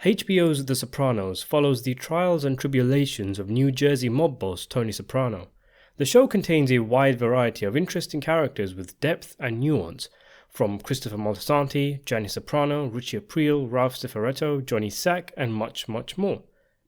HBO's The Sopranos follows the trials and tribulations of New Jersey mob boss Tony Soprano. The show contains a wide variety of interesting characters with depth and nuance, from Christopher Moltisanti, Janice Soprano, Ritchie April, Ralph Cifaretto, Johnny Sack, and much, much more.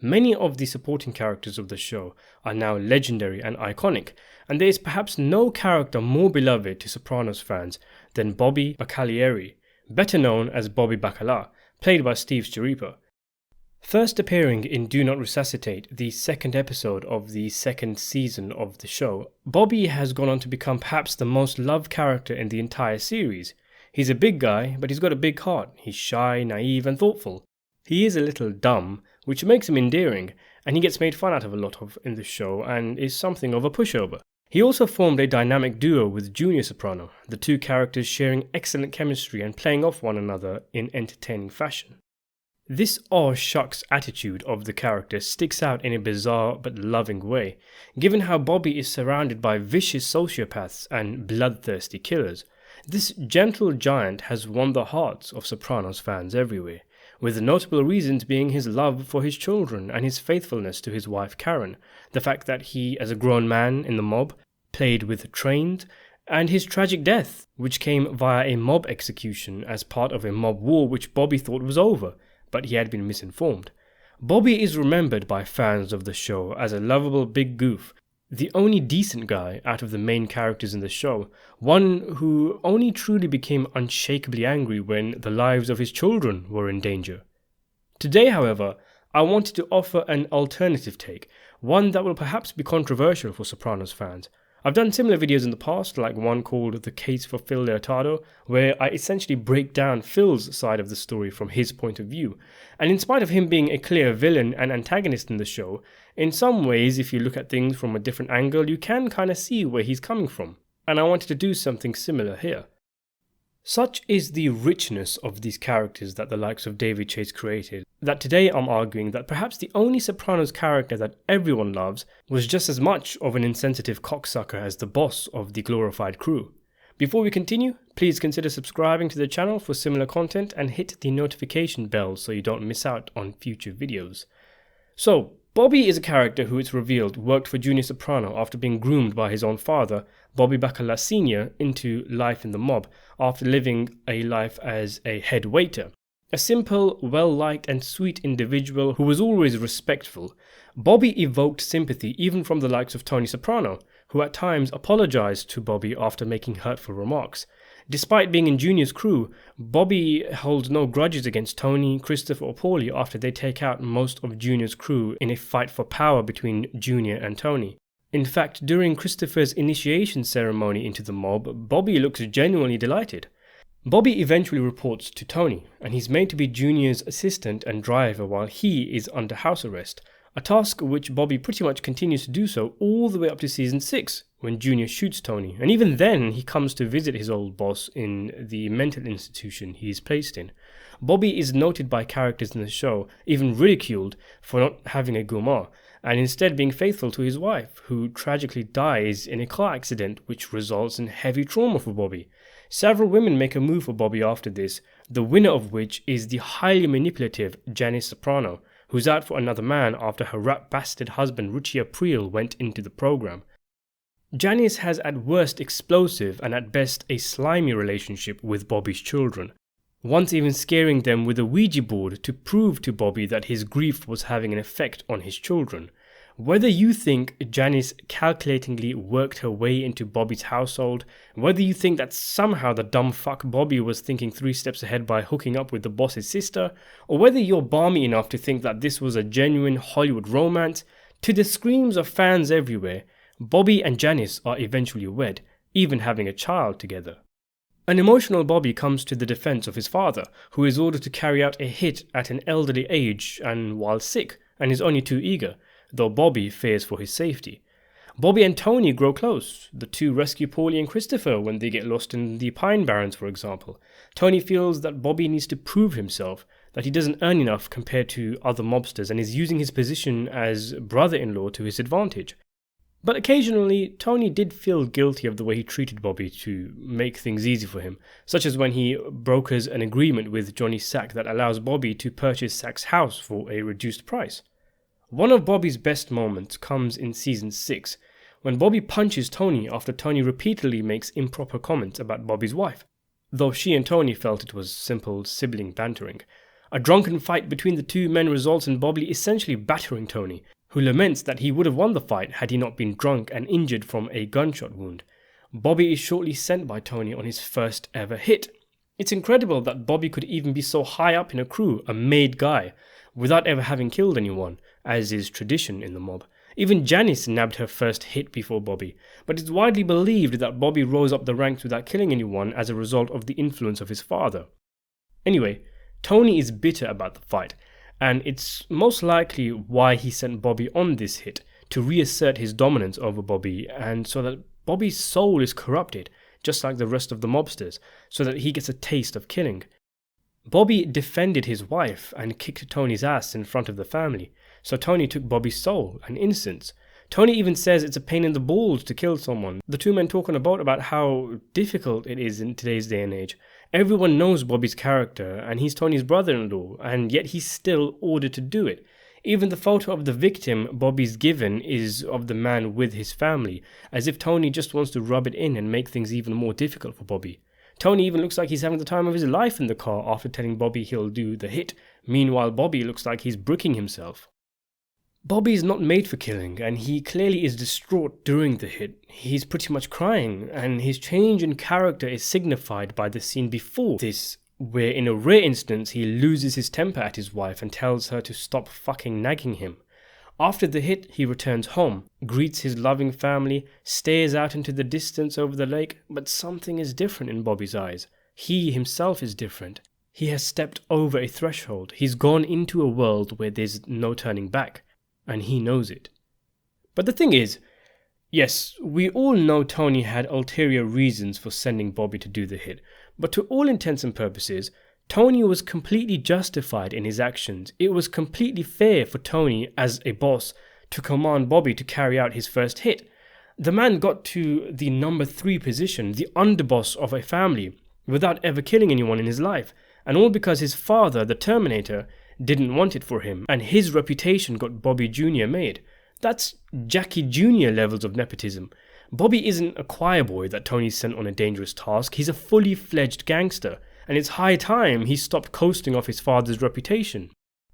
Many of the supporting characters of the show are now legendary and iconic, and there is perhaps no character more beloved to Sopranos fans than Bobby Baccalieri, better known as Bobby Bacala, played by Steve Schiripa. First appearing in Do Not Resuscitate, the second episode of the second season of the show, Bobby has gone on to become perhaps the most loved character in the entire series. He's a big guy, but he's got a big heart. He's shy, naive, and thoughtful. He is a little dumb, which makes him endearing, and he gets made fun out of a lot of in the show and is something of a pushover. He also formed a dynamic duo with Junior Soprano, the two characters sharing excellent chemistry and playing off one another in entertaining fashion. This shucks attitude of the character sticks out in a bizarre but loving way, given how Bobby is surrounded by vicious sociopaths and bloodthirsty killers. This gentle giant has won the hearts of Sopranos fans everywhere, with the notable reasons being his love for his children and his faithfulness to his wife Karen, the fact that he, as a grown man in the mob, played with trained, and his tragic death, which came via a mob execution as part of a mob war which Bobby thought was over, but he had been misinformed. Bobby is remembered by fans of the show as a lovable big goof, the only decent guy out of the main characters in the show, one who only truly became unshakably angry when the lives of his children were in danger. Today, however, I wanted to offer an alternative take, one that will perhaps be controversial for Sopranos fans. I've done similar videos in the past, like one called The Case for Phil Leotardo, where I essentially break down Phil's side of the story from his point of view. And in spite of him being a clear villain and antagonist in the show, in some ways, if you look at things from a different angle, you can kind of see where he's coming from. And I wanted to do something similar here. Such is the richness of these characters that the likes of David Chase created, that today I'm arguing that perhaps the only Sopranos character that everyone loves was just as much of an insensitive cocksucker as the boss of the glorified crew. Before we continue, please consider subscribing to the channel for similar content and hit the notification bell so you don't miss out on future videos. So, Bobby is a character who, it's revealed, worked for Junior Soprano after being groomed by his own father, Bobby Bacala Sr., into life in the mob after living a life as a head waiter. A simple, well-liked and sweet individual who was always respectful, Bobby evoked sympathy even from the likes of Tony Soprano, who at times apologized to Bobby after making hurtful remarks. Despite being in Junior's crew, Bobby holds no grudges against Tony, Christopher or Paulie after they take out most of Junior's crew in a fight for power between Junior and Tony. In fact, during Christopher's initiation ceremony into the mob, Bobby looks genuinely delighted. Bobby eventually reports to Tony, and he's made to be Junior's assistant and driver while he is under house arrest, a task which Bobby pretty much continues to do so all the way up to season 6, when Junior shoots Tony, and even then he comes to visit his old boss in the mental institution he is placed in. Bobby is noted by characters in the show, even ridiculed, for not having a gourmand, and instead being faithful to his wife, who tragically dies in a car accident which results in heavy trauma for Bobby. Several women make a move for Bobby after this, the winner of which is the highly manipulative Janice Soprano, who's out for another man after her rat bastard husband Ritchie April went into the program. Janice has at worst explosive and at best a slimy relationship with Bobby's children, once even scaring them with a Ouija board to prove to Bobby that his grief was having an effect on his children. Whether you think Janice calculatingly worked her way into Bobby's household, whether you think that somehow the dumb fuck Bobby was thinking 3 steps ahead by hooking up with the boss's sister, or whether you're balmy enough to think that this was a genuine Hollywood romance, to the screams of fans everywhere, Bobby and Janice are eventually wed, even having a child together. An emotional Bobby comes to the defense of his father, who is ordered to carry out a hit at an elderly age and while sick, and is only too eager, though Bobby fears for his safety. Bobby and Tony grow close. The two rescue Paulie and Christopher when they get lost in the Pine Barrens, for example. Tony feels that Bobby needs to prove himself, that he doesn't earn enough compared to other mobsters and is using his position as brother-in-law to his advantage. But occasionally, Tony did feel guilty of the way he treated Bobby to make things easy for him, such as when he brokers an agreement with Johnny Sack that allows Bobby to purchase Sack's house for a reduced price. One of Bobby's best moments comes in season 6, when Bobby punches Tony after Tony repeatedly makes improper comments about Bobby's wife, though she and Tony felt it was simple sibling bantering. A drunken fight between the two men results in Bobby essentially battering Tony, who laments that he would have won the fight had he not been drunk and injured from a gunshot wound. Bobby is shortly sent by Tony on his first ever hit. It's incredible that Bobby could even be so high up in a crew, a made guy, without ever having killed anyone, as is tradition in the mob. Even Janice nabbed her first hit before Bobby, but it's widely believed that Bobby rose up the ranks without killing anyone as a result of the influence of his father. Anyway, Tony is bitter about the fight, and it's most likely why he sent Bobby on this hit, to reassert his dominance over Bobby, and so that Bobby's soul is corrupted, just like the rest of the mobsters, so that he gets a taste of killing. Bobby defended his wife and kicked Tony's ass in front of the family, so Tony took Bobby's soul and innocence. Tony even says it's a pain in the balls to kill someone. The two men talk on a boat about how difficult it is in today's day and age. Everyone knows Bobby's character, and he's Tony's brother-in-law, and yet he's still ordered to do it. Even the photo of the victim Bobby's given is of the man with his family, as if Tony just wants to rub it in and make things even more difficult for Bobby. Tony even looks like he's having the time of his life in the car after telling Bobby he'll do the hit. Meanwhile, Bobby looks like he's bricking himself. Bobby is not made for killing, and he clearly is distraught during the hit. He's pretty much crying, and his change in character is signified by the scene before this, where in a rare instance he loses his temper at his wife and tells her to stop fucking nagging him. After the hit, he returns home, greets his loving family, stares out into the distance over the lake, but something is different in Bobby's eyes. He himself is different. He has stepped over a threshold. He's gone into a world where there's no turning back, and he knows it. But the thing is, yes, we all know Tony had ulterior reasons for sending Bobby to do the hit, but to all intents and purposes, Tony was completely justified in his actions. It was completely fair for Tony, as a boss, to command Bobby to carry out his first hit. The man got to the number 3 position, the underboss of a family, without ever killing anyone in his life, and all because his father, the Terminator, didn't want it for him, and his reputation got Bobby Jr. made. That's Jackie Jr. levels of nepotism. Bobby isn't a choir boy that Tony sent on a dangerous task. He's a fully fledged gangster, and it's high time he stopped coasting off his father's reputation.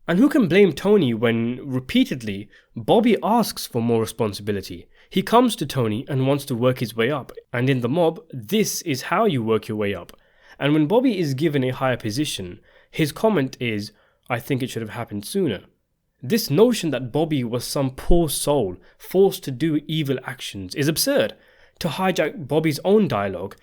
And who can blame Tony when, repeatedly, Bobby asks for more responsibility? He comes to Tony and wants to work his way up, and in the mob, this is how you work your way up. And when Bobby is given a higher position, his comment is, "I think it should have happened sooner." This notion that Bobby was some poor soul forced to do evil actions is absurd. To hijack Bobby's own dialogue,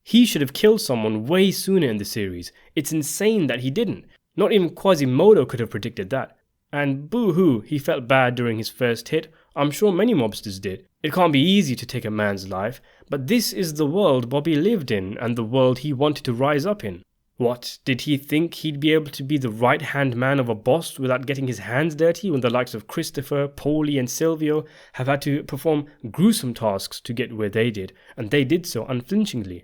he should have killed someone way sooner in the series. It's insane that he didn't. Not even Quasimodo could have predicted that. And boo-hoo, he felt bad during his first hit. I'm sure many mobsters did. It can't be easy to take a man's life, but this is the world Bobby lived in and the world he wanted to rise up in. What, did he think he'd be able to be the right-hand man of a boss without getting his hands dirty when the likes of Christopher, Paulie and Silvio have had to perform gruesome tasks to get where they did, and they did so unflinchingly?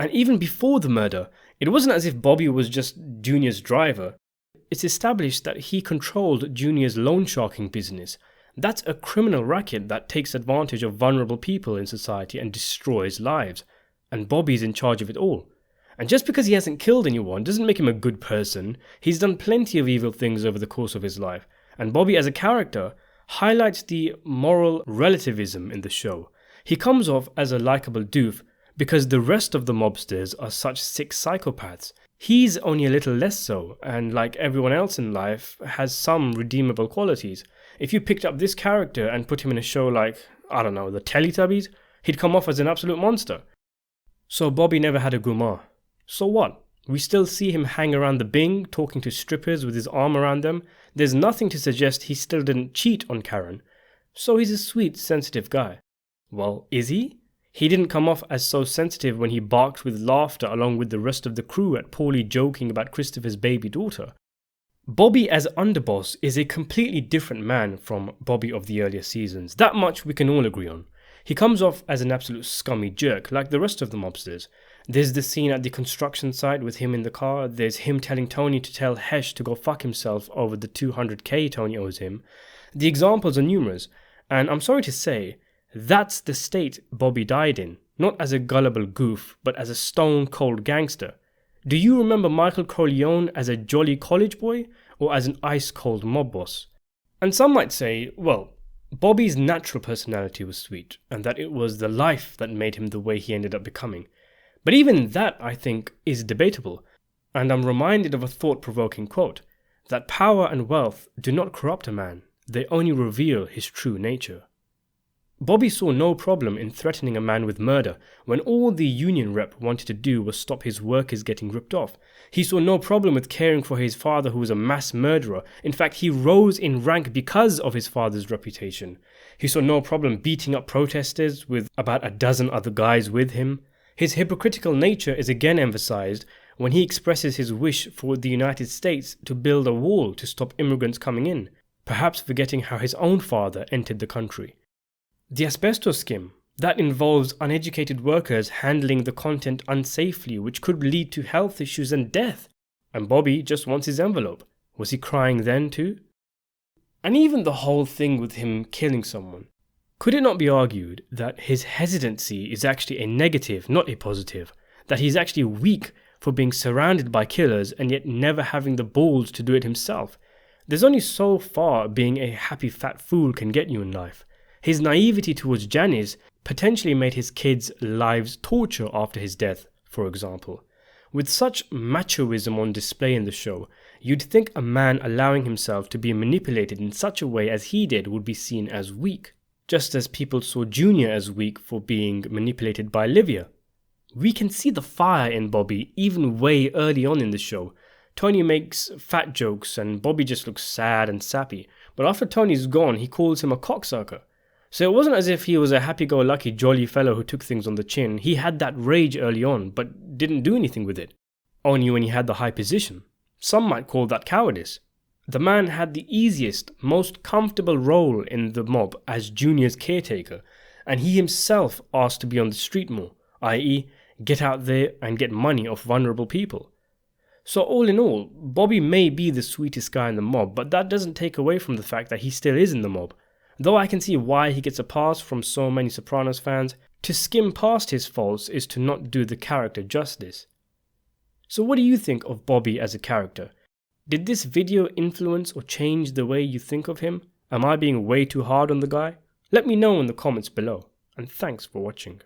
And even before the murder, it wasn't as if Bobby was just Junior's driver. It's established that he controlled Junior's loan sharking business. That's a criminal racket that takes advantage of vulnerable people in society and destroys lives. And Bobby's in charge of it all. And just because he hasn't killed anyone doesn't make him a good person. He's done plenty of evil things over the course of his life. And Bobby as a character highlights the moral relativism in the show. He comes off as a likable doof because the rest of the mobsters are such sick psychopaths. He's only a little less so, and like everyone else in life, has some redeemable qualities. If you picked up this character and put him in a show like, I don't know, the Teletubbies, he'd come off as an absolute monster. So Bobby never had a groomer. So what? We still see him hang around the Bing, talking to strippers with his arm around them. There's nothing to suggest he still didn't cheat on Karen. So he's a sweet, sensitive guy. Well, is he? He didn't come off as so sensitive when he barked with laughter along with the rest of the crew at Paulie joking about Christopher's baby daughter. Bobby as underboss is a completely different man from Bobby of the earlier seasons. That much we can all agree on. He comes off as an absolute scummy jerk, like the rest of the mobsters. There's the scene at the construction site with him in the car. There's him telling Tony to tell Hesh to go fuck himself over the $200k Tony owes him. The examples are numerous, and I'm sorry to say, that's the state Bobby died in. Not as a gullible goof, but as a stone-cold gangster. Do you remember Michael Corleone as a jolly college boy, or as an ice-cold mob boss? And some might say, well, Bobby's natural personality was sweet, and that it was the life that made him the way he ended up becoming. But even that, I think, is debatable, and I'm reminded of a thought-provoking quote, that power and wealth do not corrupt a man, they only reveal his true nature. Bobby saw no problem in threatening a man with murder when all the union rep wanted to do was stop his workers getting ripped off. He saw no problem with caring for his father who was a mass murderer. In fact, he rose in rank because of his father's reputation. He saw no problem beating up protesters with about a dozen other guys with him. His hypocritical nature is again emphasized when he expresses his wish for the United States to build a wall to stop immigrants coming in, perhaps forgetting how his own father entered the country. The asbestos scheme, that involves uneducated workers handling the content unsafely, which could lead to health issues and death. And Bobby just wants his envelope. Was he crying then too? And even the whole thing with him killing someone. Could it not be argued that his hesitancy is actually a negative, not a positive? That he's actually weak for being surrounded by killers and yet never having the balls to do it himself? There's only so far being a happy fat fool can get you in life. His naivety towards Janice potentially made his kids' lives torture after his death, for example. With such machoism on display in the show, you'd think a man allowing himself to be manipulated in such a way as he did would be seen as weak, just as people saw Junior as weak for being manipulated by Olivia. We can see the fire in Bobby even way early on in the show. Tony makes fat jokes and Bobby just looks sad and sappy, but after Tony's gone, he calls him a cocksucker. So it wasn't as if he was a happy-go-lucky jolly fellow who took things on the chin. He had that rage early on, but didn't do anything with it. Only when he had the high position. Some might call that cowardice. The man had the easiest, most comfortable role in the mob as Junior's caretaker, and he himself asked to be on the street more, i.e., get out there and get money off vulnerable people. So all in all, Bobby may be the sweetest guy in the mob, but that doesn't take away from the fact that he still is in the mob. Though I can see why he gets a pass from so many Sopranos fans, to skim past his faults is to not do the character justice. So what do you think of Bobby as a character? Did this video influence or change the way you think of him? Am I being way too hard on the guy? Let me know in the comments below, and thanks for watching.